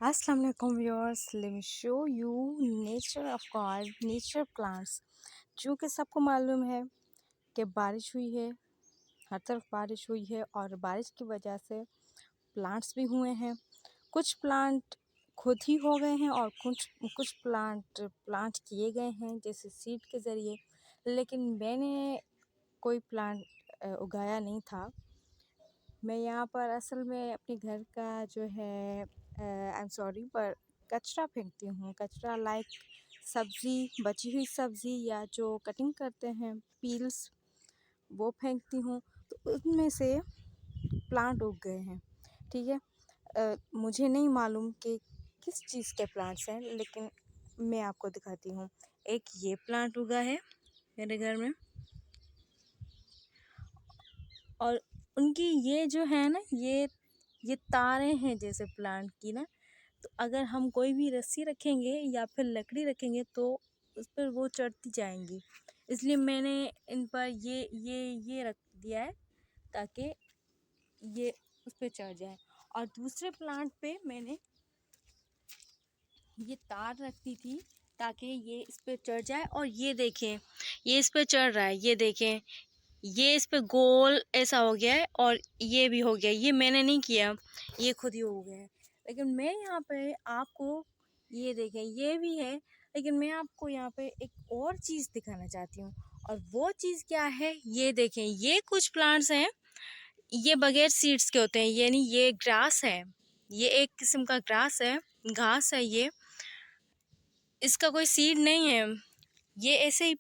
Assalamu alaikum viewers, let me show you nature of God, nature plants। चूँकि सबको मालूम है कि बारिश हुई है, हर तरफ बारिश हुई है और बारिश की वजह से प्लांट्स भी हुए हैं। कुछ प्लांट खुद ही हो गए हैं और कुछ प्लांट किए गए हैं जैसे सीड के ज़रिए, लेकिन मैंने कोई प्लांट उगाया नहीं था। मैं यहाँ पर असल में अपने घर का जो है आई एम सॉरी पर कचरा फेंकती हूँ। कचरा लाइक सब्ज़ी, बची हुई सब्ज़ी या जो कटिंग करते हैं पील्स, वो फेंकती हूँ। तो उनमें से प्लांट उग गए हैं। ठीक है, मुझे नहीं मालूम कि किस चीज़ के प्लांट्स हैं, लेकिन मैं आपको दिखाती हूँ। एक ये प्लांट उगा है मेरे घर में, और उनकी ये जो है ना, ये तारें हैं जैसे प्लांट की ना। तो अगर हम कोई भी रस्सी रखेंगे या फिर लकड़ी रखेंगे तो उस पर वो चढ़ती जाएंगी। इसलिए मैंने इन पर ये रख दिया है ताकि ये उस पर चढ़ जाए। और दूसरे प्लांट पे मैंने ये तार रखती थी ताकि ये इस पर चढ़ जाए। और ये देखें, ये इस पर चढ़ रहा है, ये देखें, ये इस पे गोल ऐसा हो गया है और ये भी हो गया। ये मैंने नहीं किया, ये खुद ही हो गया है। लेकिन मैं यहाँ पे आपको ये देखें, ये भी है, लेकिन मैं आपको यहाँ पे एक और चीज़ दिखाना चाहती हूँ। और वो चीज़ क्या है, ये देखें, ये कुछ प्लांट्स हैं, ये बगैर सीड्स के होते हैं, यानी ये ग्रास है, ये एक किस्म का ग्रास है, घास है। ये इसका कोई सीड नहीं है, ये ऐसे ही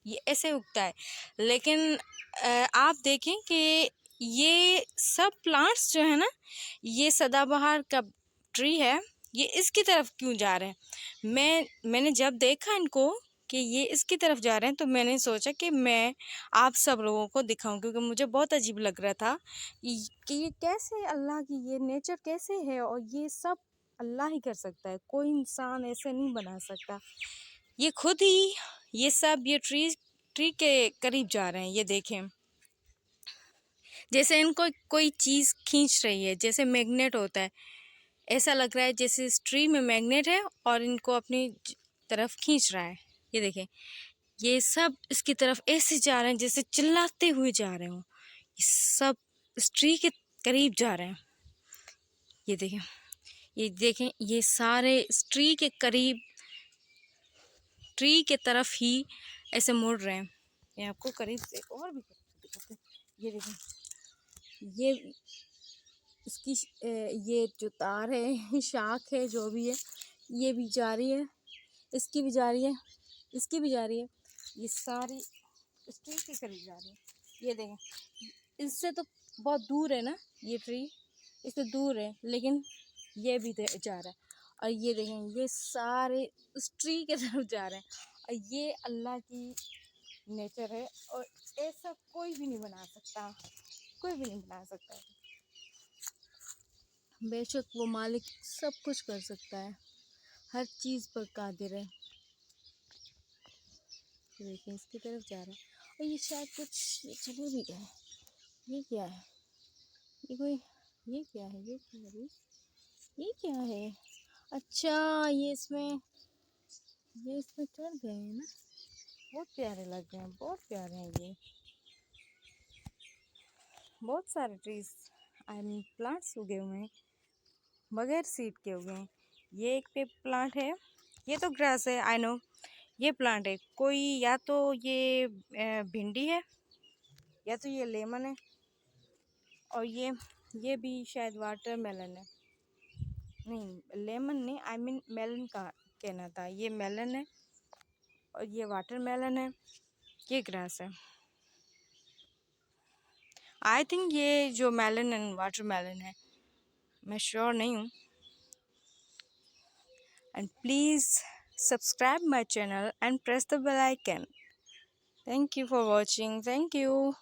ये ऐसे उगता है। लेकिन आप देखें कि ये सब प्लांट्स जो है ना, ये सदाबहार का ट्री है, ये इसकी तरफ क्यों जा रहे हैं। मैंने जब देखा इनको कि ये इसकी तरफ जा रहे हैं, तो मैंने सोचा कि मैं आप सब लोगों को दिखाऊं, क्योंकि मुझे बहुत अजीब लग रहा था कि ये कैसे, अल्लाह की ये नेचर कैसे है, और ये सब अल्लाह ही कर सकता है, कोई इंसान ऐसे नहीं बना सकता। ये खुद ही ये सब ये ट्री के करीब जा रहे हैं। ये देखें, जैसे इनको कोई चीज़ खींच रही है, जैसे मैग्नेट होता है, ऐसा लग रहा है जैसे इस ट्री में मैग्नेट है और इनको अपनी तरफ खींच रहा है। ये देखें, ये सब इसकी तरफ ऐसे जा रहे हैं जैसे चिल्लाते हुए जा रहे हो। ये सब इस ट्री के करीब जा रहे हैं। ये देखें, ये देखें, ये सारे इस ट्री के करीब, ट्री के तरफ ही ऐसे मुड़ रहे हैं। मैं आपको करीब से और भी दिखाते हैं। ये देखें, ये इसकी ये जो तार है, शाख है, जो भी है, ये भी जा रही है, इसकी भी जा रही है, इसकी भी जा रही है। ये सारी इस ट्री के करीब जा रही है। ये देखें, इससे तो बहुत दूर है ना, ये ट्री इससे दूर है, लेकिन ये भी जा रहा है। और ये देखें, ये सारे उस ट्री के तरफ जा रहे हैं। और ये अल्लाह की नेचर है, और ऐसा कोई भी नहीं बना सकता, कोई भी नहीं बना सकता। बेशक वो मालिक सब कुछ कर सकता है, हर चीज़ पर कादिर है। देखिए, इसकी तरफ जा रहा है, और ये शायद कुछ ये चले भी गए। ये क्या है, ये कोई, ये क्या है, ये क्या है, ये क्या है। अच्छा, ये इसमें चढ़ गए हैं ना। बहुत प्यारे लग रहे हैं, बहुत प्यारे हैं ये। बहुत सारे ट्रीज आई मीन प्लांट्स उगे हुए हैं, बगैर सीड के उगे हैं। ये एक पे प्लांट है, ये तो ग्रास है, आई नो। ये प्लांट है कोई, या तो ये भिंडी है, या तो ये लेमन है, और ये भी शायद वाटरमेलन है। नहीं, लेमन नहीं, आई मीन मेलन का कहना था। ये मेलन है और ये वाटरमेलन है, ये ग्रास है। आई थिंक ये जो मेलन एंड वाटरमेलन है, मैं श्योर नहीं हूँ। And please subscribe my channel and press the bell icon. Thank you for watching. Thank you.